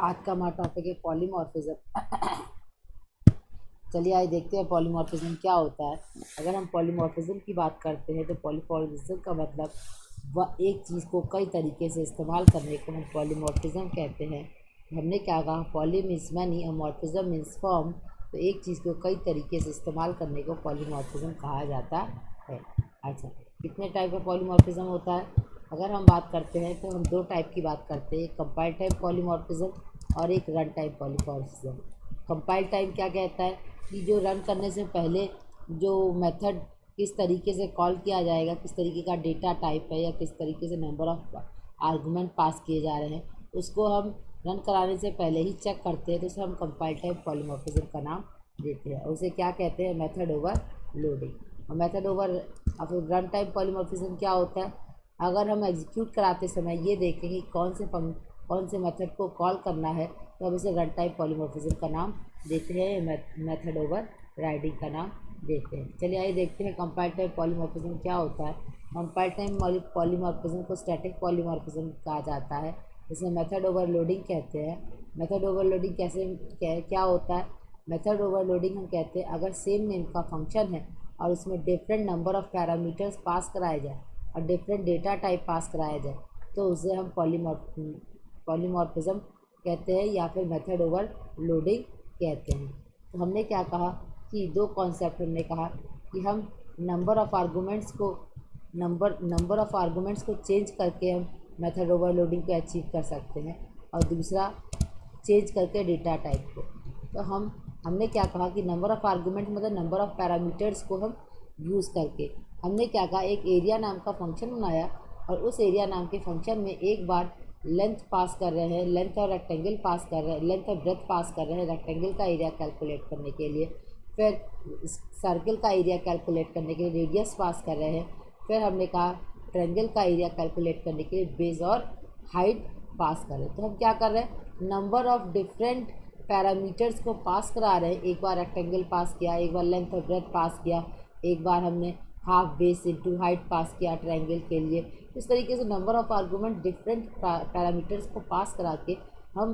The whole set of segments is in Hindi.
आज का हमारा टॉपिक है पॉलीमॉर्फिज्म। चलिए आज देखते हैं पॉलीमॉर्फिज्म क्या होता है। अगर हम पॉलीमॉर्फिज्म की बात करते हैं तो पॉलीमॉर्फिज्म का मतलब वह एक चीज़ को कई तरीके से इस्तेमाल करने को हम पॉलीमॉर्फिज्म कहते हैं। हमने क्या कहा, पॉली मीन्स मैनी और मॉर्फिज्म मीन्स फॉर्म। तो एक चीज़ को कई तरीके से इस्तेमाल करने को पॉलीमॉर्फिज्म कहा जाता है। अच्छा, कितने टाइप का पॉलीमॉर्फिज्म होता है? अगर हम बात करते हैं तो हम दो टाइप की बात करते हैं, एक कंपाइल्ड टाइप पॉलीमॉर्फिज्म और एक run type polymorphism. Compile time क्या कहता है कि जो रन करने से पहले जो मेथड किस तरीके से कॉल किया जाएगा, किस तरीके का डेटा टाइप है या किस तरीके से नंबर ऑफ आर्गुमेंट पास किए जा रहे हैं, उसको हम रन कराने से पहले ही चेक करते हैं। तो उसे हम कंपाइल टाइप पॉलीमॉर्फिज्म का नाम देते हैं और उसे क्या कहते हैं, मेथड ओवर लोडिंग। और मेथड ओवर अब रन टाइप पॉलीमॉर्फिज्म क्या होता है, अगर हम एग्जीक्यूट कराते समय ये देखें कि कौन से मेथड को कॉल करना है, तो हम इसे रन टाइप पॉलीमॉर्फिज्म का नाम देते हैं, मेथड ओवर राइडिंग का नाम देते हैं। चलिए आइए देखते हैं कंपाइल टाइप पॉलीमॉर्फिज्म क्या होता है। कंपाइल टाइप पॉलीमॉर्फिज्म को स्टैटिक पॉलीमॉर्फिज्म कहा जाता है, इसे मेथड ओवरलोडिंग कहते हैं। मेथड ओवरलोडिंग क्या होता है? मेथड ओवरलोडिंग हम कहते हैं अगर सेम नेम का फंक्शन है और उसमें different number of parameters pass कराए जाए और डिफरेंट डेटा टाइप पास कराया जाए, तो उसे हम पॉलीमॉर्फिज्म कहते हैं या फिर मेथड ओवरलोडिंग कहते हैं। तो हमने क्या कहा कि दो कॉन्सेप्ट हमने कहा कि हम नंबर ऑफ आर्गूमेंट्स को चेंज करके हम मेथड ओवरलोडिंग को अचीव कर सकते हैं, और दूसरा चेंज करके डेटा टाइप को। तो हमने क्या कहा कि नंबर ऑफ़ आर्गूमेंट मतलब नंबर ऑफ़ पैरामीटर्स को हम यूज़ करके हमने क्या कहा, एक एरिया नाम का फंक्शन बनाया और उस एरिया नाम के फंक्शन में एक बार लेंथ पास कर रहे हैं, लेंथ और रेक्टेंगल पास कर रहे हैं, लेंथ और ब्रेथ पास कर रहे हैं रेक्टेंगल का एरिया कैलकुलेट करने के लिए, फिर सर्कल का एरिया कैलकुलेट करने के लिए रेडियस पास कर रहे हैं, फिर हमने कहा ट्रायंगल का एरिया कैलकुलेट करने के लिए बेस और हाइट पास कर रहे हैं। तो हम क्या कर रहे हैं, नंबर ऑफ़ डिफरेंट पैरामीटर्स को पास करा रहे हैं। एक बार रेक्टेंगल पास किया, एक बार लेंथ और ब्रेथ पास किया, एक बार हमने हाफ बेस इंटू हाइट पास किया ट्रायंगल के लिए। इस तरीके से number of argument different parameters को पास करा के हम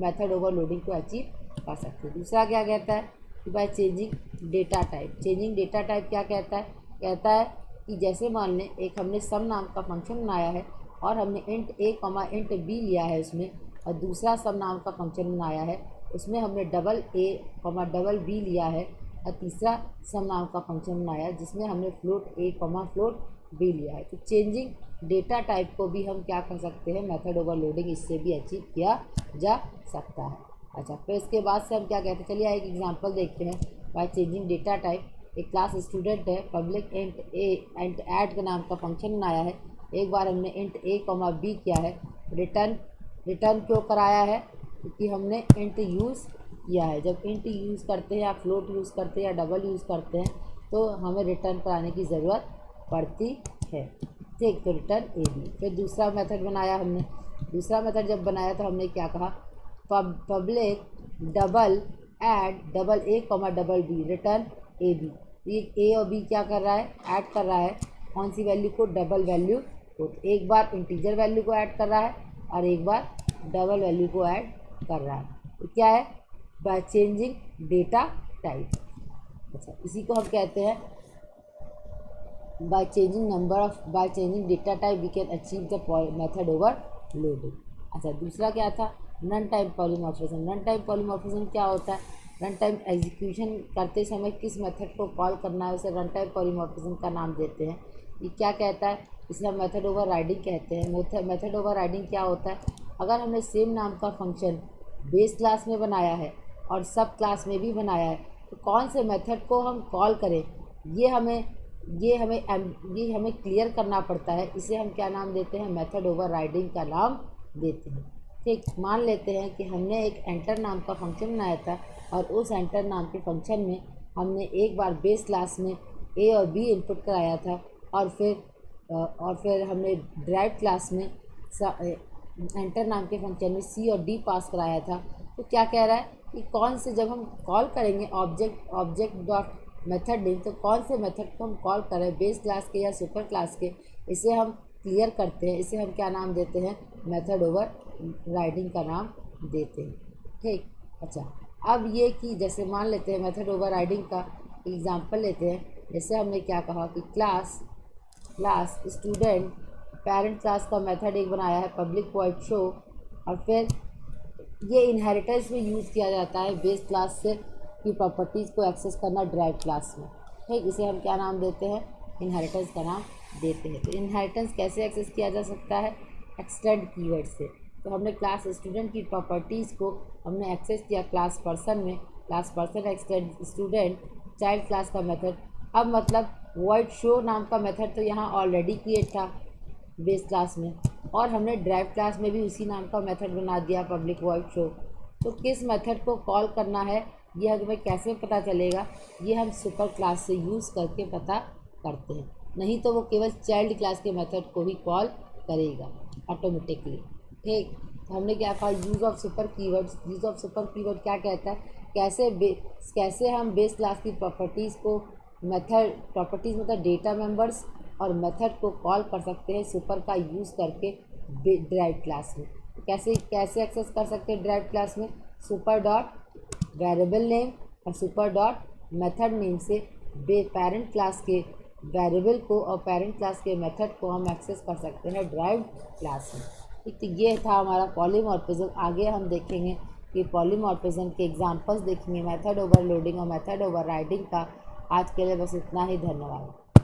मेथड ओवरलोडिंग को अचीव कर सकते हैं। दूसरा क्या कहता है कि bye changing data type. Changing data type क्या कहता है, कहता है कि जैसे मान लें एक हमने सम नाम का फंक्शन बनाया है और हमने इंट ए कॉमा इंट बी लिया है उसमें, और दूसरा सम नाम का फंक्शन बनाया है उसमें हमने double A comma double B लिया है, और तीसरा सम नाम का फंक्शन बनाया है जिसमें हमने फ्लोट ए कॉमा फ्लोट बी लिया है। तो चेंजिंग डेटा टाइप को भी हम क्या कर सकते हैं, मेथड ओवरलोडिंग इससे भी अचीव किया जा सकता है। अच्छा, फिर इसके बाद से हम क्या कहते हैं, चलिए एक एग्जांपल देखते हैं। बाय चेंजिंग डेटा टाइप एक क्लास स्टूडेंट है, पब्लिक इंट ए इंट ऐड के नाम का फंक्शन बनाया है। एक बार हमने इंट ए कॉमा बी किया है, रिटर्न क्यों कराया है, क्योंकि हमने इंट यूज़ किया है। जब इंट यूज़ करते हैं या फ्लोट यूज़ करते हैं या डबल यूज़ करते हैं तो हमें रिटर्न कराने की ज़रूरत पड़ती है। ठीक, तो रिटर्न ए बी। फिर दूसरा मेथड बनाया हमने। दूसरा मेथड जब बनाया तो हमने क्या कहा, public double add double A comma double B return A B. ये ए और बी क्या कर रहा है, ऐड कर रहा है कौन सी वैल्यू को, डबल वैल्यू को। एक बार इंटीजर वैल्यू को ऐड कर रहा है और एक बार डबल वैल्यू को ऐड कर रहा है। तो क्या है, बाय चेंजिंग डेटा टाइप। अच्छा, इसी को हम कहते हैं by changing data type we can achieve the method overloading. अच्छा, दूसरा क्या था, run time polymorphism. Run time polymorphism क्या होता है, रन टाइम एग्जीक्यूशन करते समय किस मेथड को कॉल करना है उसे रन टाइम पॉलीमॉर्फिज्म का नाम देते हैं। ये क्या कहता है, इसे हम मेथड ओवर राइडिंग कहते हैं। मेथड ओवर राइडिंग क्या होता है, अगर हमने सेम नाम का फंक्शन बेस क्लास में बनाया है और सब क्लास में भी बनाया है, तो कौन से मेथड को हम कॉल करें ये हमें क्लियर करना पड़ता है। इसे हम क्या नाम देते हैं, मेथड ओवर राइडिंग का नाम देते हैं। ठीक, मान लेते हैं कि हमने एक एंटर नाम का फंक्शन बनाया था और उस एंटर नाम के फंक्शन में हमने एक बार बेस क्लास में ए और बी इनपुट कराया था और फिर हमने ड्राइव क्लास में एंटर नाम के फंक्शन में सी और डी पास कराया था। तो क्या कह रहा है कि कौन से, जब हम कॉल करेंगे ऑब्जेक्ट डॉट मेथड नेम, तो कौन से मेथड को हम कॉल करें, बेस क्लास के या सुपर क्लास के, इसे हम क्लियर करते हैं। इसे हम क्या नाम देते हैं, मेथड ओवर राइडिंग का नाम देते हैं। ठीक, अच्छा, अब ये कि जैसे मान लेते हैं मेथड ओवरराइडिंग का एग्जांपल लेते हैं। जैसे हमने क्या कहा कि क्लास स्टूडेंट पेरेंट क्लास का मेथड एक बनाया है पब्लिक वॉइड शो, और फिर ये इनहेरिटेंस में यूज़ किया जाता है बेस क्लास से की प्रॉपर्टीज़ को एक्सेस करना ड्राइव क्लास में। ठीक, इसे हम क्या नाम देते हैं, इनहेरिटेंस का नाम देते हैं। तो इनहेरिटेंस कैसे एक्सेस किया जा सकता है, एक्सटेंड कीवर्ड से। तो हमने क्लास स्टूडेंट की प्रॉपर्टीज़ को हमने एक्सेस किया क्लास पर्सन में, class person extend student child class का मेथड। अब मतलब वॉइड शो नाम का मेथड तो यहाँ ऑलरेडी क्रिएट था बेस क्लास में, और हमने ड्राइव क्लास में भी उसी नाम का मेथड बना दिया पब्लिक वॉइड शो। तो किस मेथड को कॉल करना है ये हमें कैसे पता चलेगा, ये हम सुपर क्लास से यूज़ करके पता करते हैं। नहीं तो वो केवल चाइल्ड क्लास के मेथड को ही कॉल करेगा ऑटोमेटिकली। ठीक, तो हमने क्या कहा, use of super keywords. Use of super keyword क्या कहता है, कैसे हम बेस क्लास की प्रॉपर्टीज़ को मेथड, प्रॉपर्टीज़ मतलब डेटा मेंबर्स और मेथड को कॉल कर सकते हैं सुपर का यूज़ करके ड्राइव क्लास में। कैसे कैसे एक्सेस कर सकते हैं ड्राइव क्लास में, सुपर डॉट वेरिएबल नेम और सुपर डॉट मेथड नेम से पेरेंट क्लास के वेरिएबल को और पेरेंट क्लास के मेथड को हम एक्सेस कर सकते हैं ड्राइव क्लास में। ठीक, तो ये था हमारा पॉलीमॉर्फिज्म। आगे हम देखेंगे कि पॉलीमॉर्फिज्म के एग्जांपल्स देखेंगे, मेथड ओवरलोडिंग और मेथड ओवरराइडिंग का। आज के लिए बस इतना ही, धन्यवाद।